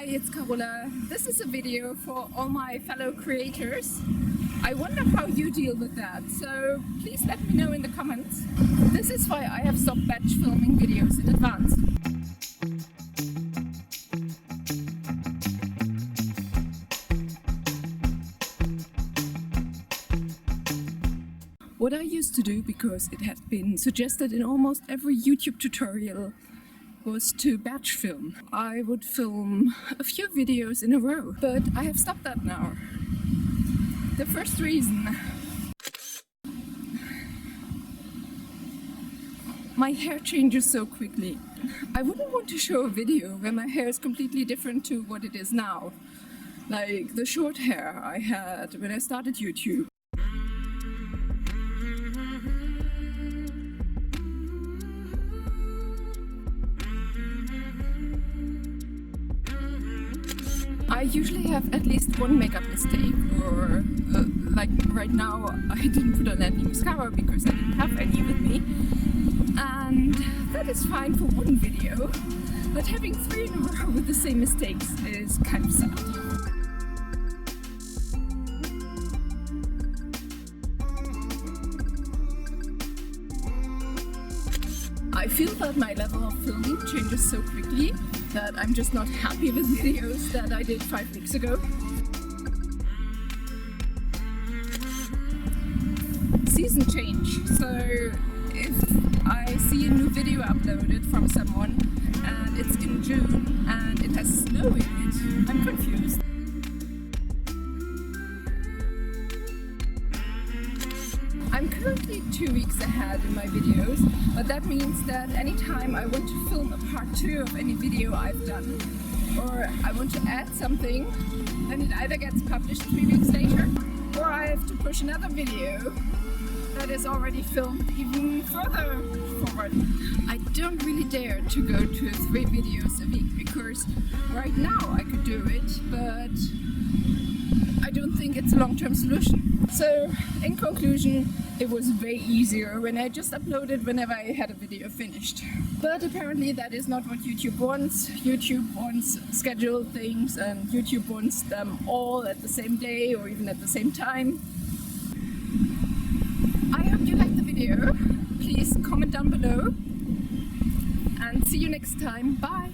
Hi, it's Carola. This is a video for all my fellow creators. I wonder how you deal with that, so please let me know in the comments. This is why I have stopped batch filming videos in advance. What I used to do, because it had been suggested in almost every YouTube tutorial, was to batch film. I would film a few videos in a row, but I have stopped that now. The first reason: my hair changes so quickly. I wouldn't want to show a video where my hair is completely different to what it is now. Like the short hair I had when I started YouTube. I usually have at least one makeup mistake, or like right now I didn't put on any mascara because I didn't have any with me, and that is fine for one video, but having 3 in a row with the same mistakes is kind of sad. I feel that my level of filming changes so quickly that I'm just not happy with videos that I did 5 weeks ago. Season change. So if I see a new video uploaded from someone and it's in June and it has snow in it, I'm confused. I'm currently 2 weeks ahead in my videos, but that means that anytime I want to film a part 2 of any video I've done, or I want to add something, then it either gets published 3 weeks later, or I have to push another video that is already filmed even further forward. I don't really dare to go to 3 videos a week, because right now I could do it, but I don't think it's a long-term solution. So, in conclusion, it was way easier when I just uploaded whenever I had a video finished. But apparently that is not what YouTube wants. YouTube wants scheduled things, and YouTube wants them all at the same day or even at the same time. I hope you liked the video. Please comment down below and see you next time. Bye!